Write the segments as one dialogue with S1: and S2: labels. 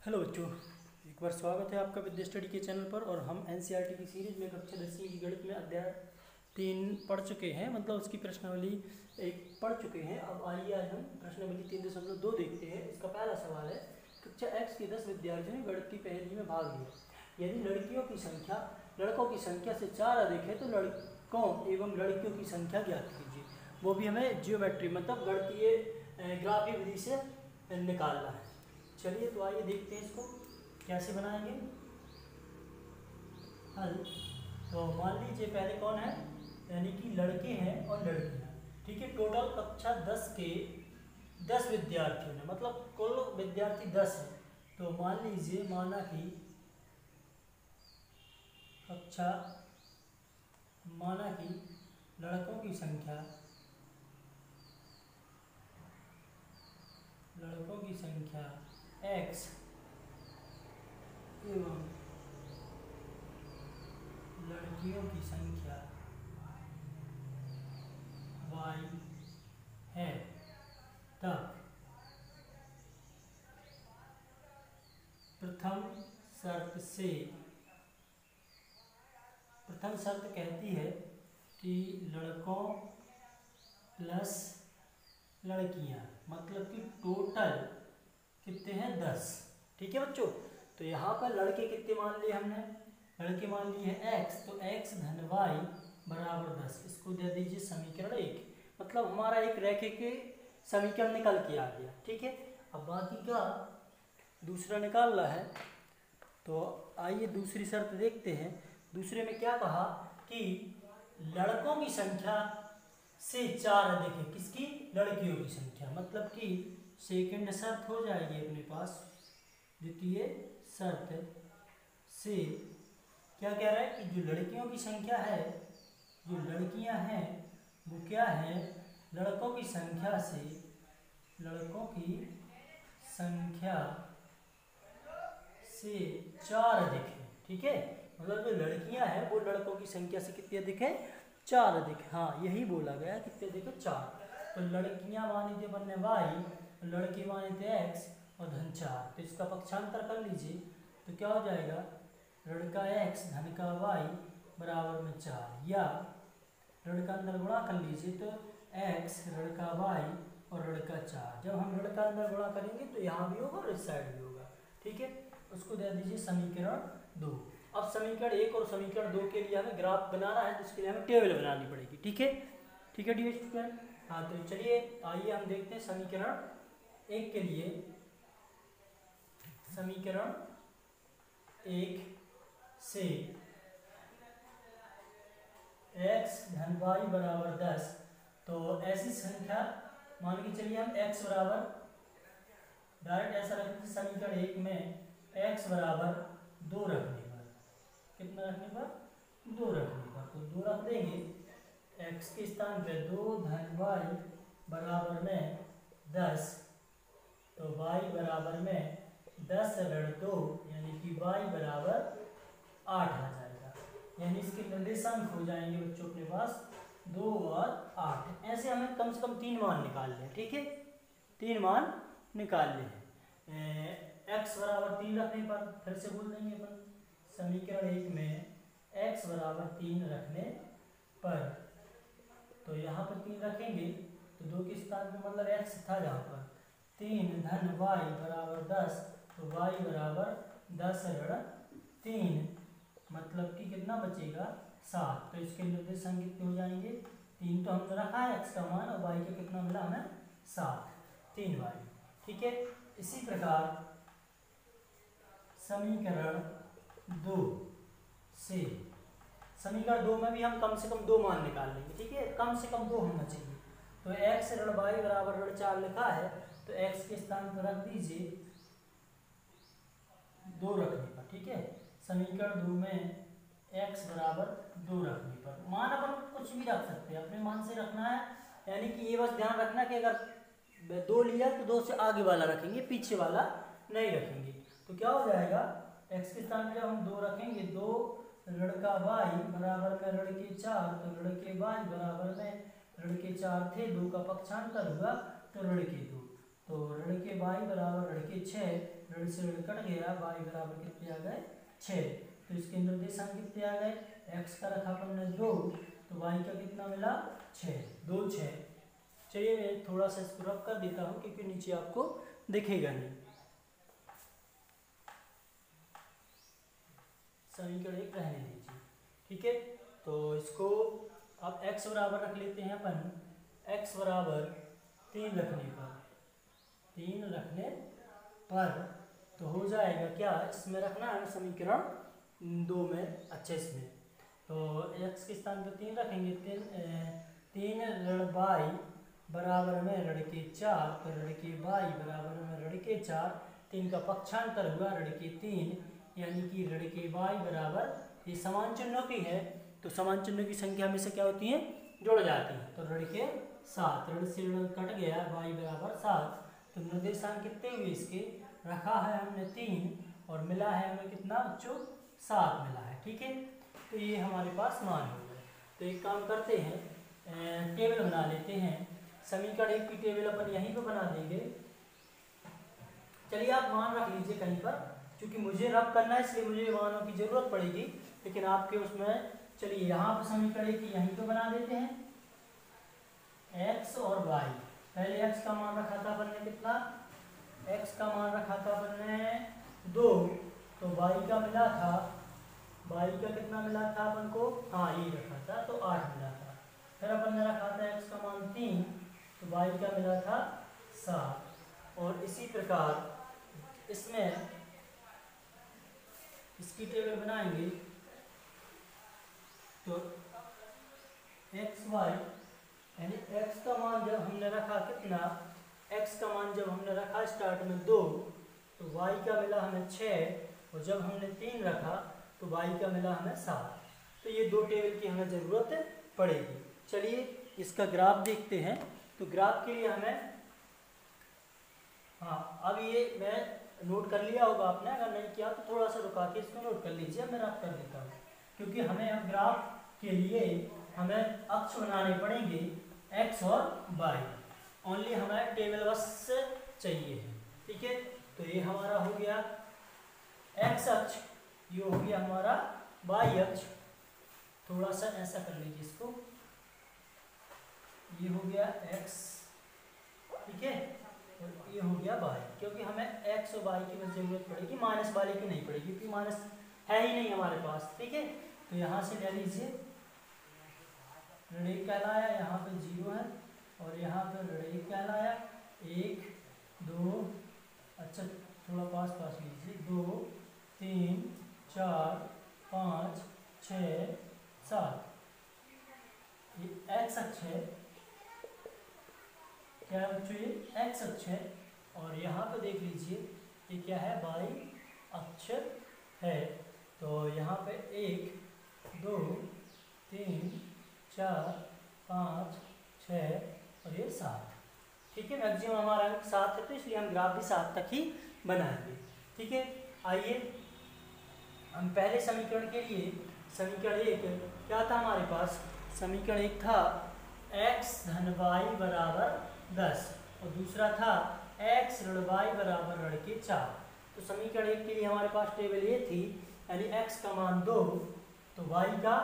S1: Hello बच्चों, एक बार स्वागत है आपका विद्या स्टडी के चैनल पर। और हम एनसीईआरटी की सीरीज में कक्षा 10वीं की गणित में अध्याय 3 पढ़ चुके हैं, मतलब उसकी प्रश्नावली 1 पढ़ चुके हैं। अब आइए आज हम प्रश्नावली 3.2 देखते हैं। इसका पहला सवाल है, कक्षा एक्स के 10 विद्यार्थियों ने गणित की पहेली में भाग लिया। यदि लड़कों की संख्या से 4 अधिक है तो लड़कों एवं लड़कियों की संख्या ज्ञात कीजिए। वो भी हमें जियोमेट्री मतलब गणितीय ग्राफी विधि से निकालना है। चलिए तो आइए देखते हैं इसको कैसे बनाएंगे हल। तो मान लीजिए पहले कौन है, यानी कि लड़के हैं और लड़कियां। ठीक है, टोटल कक्षा 10 के 10 विद्यार्थियों ने, मतलब कुल विद्यार्थी 10 है। तो मान लीजिए माना कि लड़कों की संख्या x एवं लड़कियों की संख्या y है, तब प्रथम शर्त कहती है कि लड़कों प्लस लड़कियां, मतलब कि टोटल कितने हैं 10। ठीक है बच्चों, तो यहाँ पर लड़के कितने मान लिए हमने, लड़के मान लिए हैं x, तो x धन y बराबर 10। इसको दे दीजिए समीकरण 1, मतलब हमारा एक रैखिक समीकरण निकल के आ गया। ठीक है, अब बाकी का दूसरा निकालना है। तो आइए दूसरी शर्त देखते हैं। दूसरे में क्या कहा कि लड़कों की संख्या से 4 अधिक है, किसकी, लड़कियों की संख्या, मतलब कि सेकंड शर्त हो जाएगी अपने पास। द्वितीय शर्त से क्या कह रहा है कि जो लड़कियों की संख्या है, जो लड़कियां हैं वो क्या है, लड़कों की संख्या से 4 अधिक है। ठीक है, मतलब जो लड़कियां हैं वो लड़कों की संख्या से कितनी अधिक है, 4 अधिक। हाँ, यही बोला गया, कितने अधिक है, 4। तो लड़कियां मानी थे बनने y, लड़के माने थे x और धन 4। तो इसका पक्षांतर कर लीजिए, तो क्या हो जाएगा, लड़का x धन का y बराबर में 4, या लड़का अंदर गुणा कर लीजिए तो x लड़का y और लड़का 4। जब हम लड़का अंदर गुणा करेंगे तो यहाँ भी होगा और इस साइड भी होगा। ठीक है, उसको दे दीजिए समीकरण 2। अब समीकरण 1 और समीकरण 2 के लिए हमें ग्राफ बनाना है, जिसके लिए हमें टेबल बनानी पड़ेगी। ठीक है, ठीक है डियर स्टूडेंट। हाँ, तो चलिए आइए हम देखते हैं समीकरण 1 के लिए। समीकरण 1 से x धन y बराबर 10, तो ऐसी संख्या मान के चलिए हम x बराबर, डायरेक्ट ऐसा रखते समीकरण 1 में x बराबर 2 रखने पर, कितना रखने पर, 2 रखने पर, तो 2 रख देंगे। x के स्थान पे 2 धन y बराबर में 10, तो y बराबर में 10 ऋण 2, यानी कि y बराबर 8 आ जाएगा। यानी इसके निर्देशांक हो जाएंगे बच्चों अपने पास 2 और 8। ऐसे हमें कम से कम 3 मान निकाल लें। ठीक है, 3 मान निकाल लें। x बराबर 3 रखने पर, फिर से बोल देंगे अपन, समीकरण 1 में x बराबर 3 रखने पर, तो यहाँ पर 3 रखेंगे तो 2 के स्थान पर, मतलब x था जहाँ पर, 3 धन y बराबर 10, तो y बराबर 10 ऋण 3, मतलब कि कितना बचेगा, 7। तो इसके निर्देशांक कितने हो जाएंगे, 3 तो हमने रखा है x का मान, और y का कितना मिला हमें, 7, 3y। ठीक है, इसी प्रकार समीकरण 2 से, समीकरण 2 में भी हम कम से कम 2 मान निकाल लेंगे। ठीक है, कम से कम 2 होना चाहिए। तो x ऋण y बराबर ऋण 4 लिखा है, तो x के स्थान पर रख दीजिए 2 रखने पर। ठीक है, समीकरण 2 में x बराबर 2 रखने पर, मान अपन कुछ भी रख सकते हैं, अपने मान से रखना है। यानी कि ये बस ध्यान रखना कि अगर 2 लिया तो 2 से आगे वाला रखेंगे, पीछे वाला नहीं रखेंगे। तो क्या हो जाएगा, x के स्थान पर जब हम 2 रखेंगे, 2 लड़का y बराबर में लड़के 4, तो लड़के y बराबर में लड़के 4 थे, 2 का पक्षांतर हुआ तो लड़के 2, तो ऋण के y बराबर ऋण के 6, ऋण से ऋण कट गया, y बराबर कितने आ गए 6। तो इसके निर्देशांक कितने आ गए, x का रखा अपन ने 2, तो y का कितना मिला 6, 2 6। चलिए मैं थोड़ा सा इसको रब कर देता हूँ क्योंकि नीचे आपको दिखेगा नहीं। समीकरण 1 रहने दीजिए, ठीक है। तो इसको अब x बराबर रख लेते हैं अपन, x बराबर 3 रखने पर तो हो जाएगा क्या, इसमें रखना है समीकरण 2 में अच्छे इसमें। तो x के स्थान पर 3 रखेंगे, 3 ऋण y बराबर में ऋण के 4, तो ऋण के y बराबर में ऋण के 4, 3 का पक्षांतर हुआ ऋण के 3, यानी कि ऋण के y बराबर, ये समान चिन्हों की है तो समान चिन्हों की संख्या में से क्या होती है, जुड़ जाती है। तो ऋण के 7, ऋण से ऋण कट गया, y बराबर 7, तो निर्देशांक कितने हुए इसके, रखा है हमने 3 और मिला है हमें कितना बच्चों 7 मिला है, ठीक है। तो ये हमारे पास मान हो गए। तो एक काम करते हैं, टेबल बना लेते हैं, समीकरण 1 की टेबल अपन यहीं पर बना देंगे। चलिए आप मान रख लीजिए कहीं पर, क्योंकि मुझे रब करना है इसलिए मुझे मानों की जरूरत पड़ेगी, लेकिन आपके उसमें चलिए यहाँ पर समीकरण 1 यहीं पर बना देते हैं, x और y। पहले x का मान रखा था अपन ने कितना, x का मान रखा था अपन ने 2, तो y का मिला था, y का कितना मिला था अपन को, हाँ ये रखा था तो 8 मिला था। फिर अपन ने रखा था x का मान 3, तो y का मिला था 7। और इसी प्रकार इसमें इसकी टेबल बनाएंगे तो एक्स वाई, यानी x का मान जब हमने रखा कितना, x का मान जब हमने रखा स्टार्ट में 2, तो y का मिला हमें 6, और जब हमने 3 रखा तो y का मिला हमें 7। तो ये 2 टेबल की हमें ज़रूरत पड़ेगी। चलिए इसका ग्राफ देखते हैं। तो ग्राफ के लिए हमें, हाँ अब ये मैं नोट कर लिया होगा आपने, अगर नहीं किया तो थोड़ा सा रुका के इसको नोट कर लीजिए, मैं रब कर देता हूँ, क्योंकि हमें अब ग्राफ के लिए हमें अक्ष बनाने पड़ेंगे x और y, ओनली हमें टेबल बस चाहिए है, ठीक है। तो ये हमारा हो गया x अक्ष, ये हो गया हमारा y अक्ष, थोड़ा सा ऐसा कर लीजिए इसको, ये हो गया x, ठीक है, और ये हो गया y, क्योंकि हमें x और y की बस जरूरत पड़ेगी, माइनस वाले की नहीं पड़ेगी क्योंकि माइनस है ही नहीं हमारे पास, ठीक है। तो यहाँ से ले लीजिए, ऋण 1 कहलाया, यहाँ पे 0 है, और यहाँ पे ऋण 1 कहलाया, 1 2, अच्छा थोड़ा पास लीजिए, 2 3 4 5 6 7, ये x अक्ष है, क्या है बच्चों, ये x अक्ष है, और यहाँ पे देख लीजिए ये क्या है, y अक्ष है। तो यहाँ पे 1 2 3 4 5 6 और ये 7, ठीक है। मैक्सिमम हमारा अंक 7 है, तो इसलिए हम ग्राफ भी 7 तक ही बनाएंगे, ठीक है। आइए हम पहले समीकरण के लिए, समीकरण 1 क्या था हमारे पास, समीकरण 1 था x धन y बराबर 10, और दूसरा था x ऋण y बराबर ऋण के 4। तो समीकरण 1 के लिए हमारे पास टेबल ये थी, यानी x का मान 2, तो y का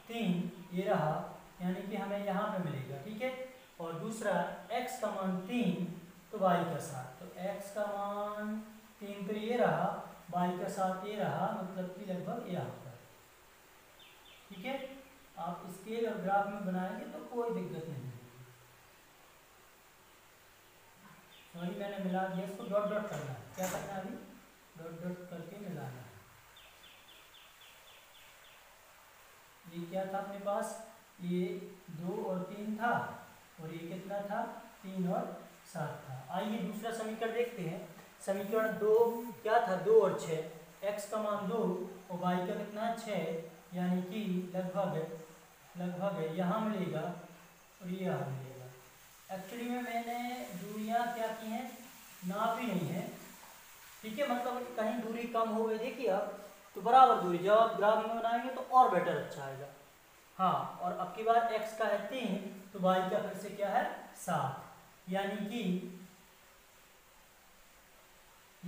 S1: 3, ये रहा, यानी कि हमें यहाँ पे मिलेगा, ठीक है। और दूसरा x का मान 3, तो y का 7, तो x का मान 3 तो ये रहा, y का 7 ये रहा, मतलब कि लगभग यहाँ पर, ठीक है। आप स्केल और ग्राफ में बनाएंगे तो कोई दिक्कत नहीं है। वही मैंने मिला दिया, इसको डॉट डॉट करना है, क्या करना है अभी, डॉट डॉट करके मिलाना है। ये क्या था अपने पास, ये 2 और 3 था, और ये कितना था, 3 और 7 था। आइए दूसरा समीकरण देखते हैं। समीकरण 2 क्या था, 2 और 6, x का मान 2 और y का कितना 6, यानी कि लगभग यहाँ मिलेगा और ये यहाँ मिलेगा। एक्चुअली में मैंने दूरियाँ क्या की हैं, नाप ही नहीं है, ठीक है, मतलब कहीं दूरी कम हो गई, देखिए आप, तो बराबर दूरी जब आप ग्राफ में बनाएंगे तो और बेटर अच्छा आएगा। हाँ, और अब की बार x का है 3, तो y का फिर से क्या है 7, यानी कि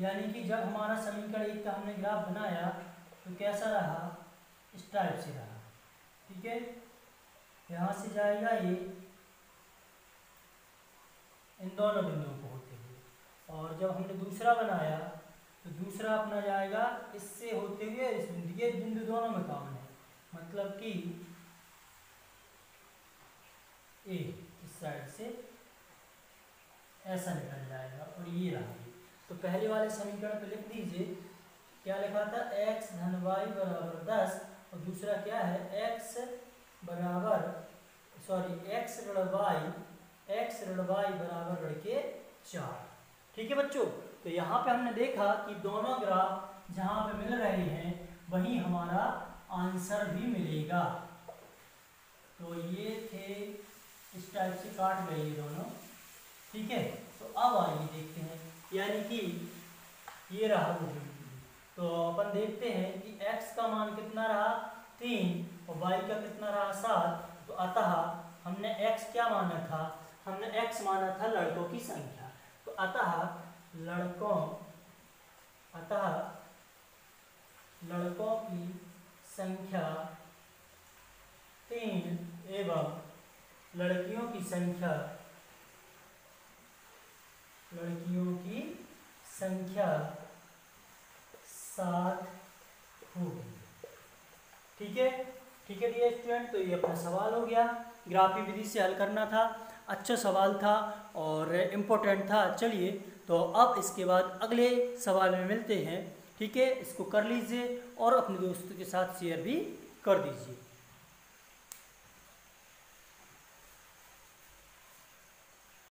S1: यानी कि जब हमारा समीकरण 1 का हमने ग्राफ बनाया तो कैसा रहा, इस टाइप से रहा। ठीक है, यहाँ से जाएगा ये इन दोनों बिंदुओं को होते हुए, और जब हमने दूसरा बनाया तो दूसरा अपना जाएगा इससे होते हुए इस बिंदु, ये बिंदु दोनों में कॉमन है, मतलब कि ए इस साइड से ऐसा निकल जाएगा और ये रहा। तो पहले वाले समीकरण पे लिख दीजिए, क्या लिखा था, x धन y बराबर 10, और दूसरा क्या है, x बराबर x ऋण y बराबर लड़के 4। ठीक है बच्चों, तो यहाँ पे हमने देखा कि दोनों ग्राफ जहाँ पे मिल रहे हैं वहीं हमारा आंसर भी मिलेगा। तो ये थे, इस टाइप से काट गए ये दोनों। ठीक है, तो अब आइए देखते हैं, यानी कि ये रहा वो बिंदु। तो अपन देखते हैं कि x का मान कितना रहा, 3, और y का कितना रहा, 7। तो अतः हमने x क्या माना था, हमने x माना था लड़कों की संख्या। तो अतः लड़कों की संख्या 3 एवं लड़कियों की संख्या 7 होगी। ठीक है डियर स्टूडेंट, तो ये अपना सवाल हो गया, ग्राफी विधि से हल करना था। अच्छा सवाल था और इम्पोर्टेंट था। चलिए, तो अब इसके बाद अगले सवाल में मिलते हैं। ठीक है, इसको कर लीजिए और अपने दोस्तों के साथ शेयर भी कर दीजिए।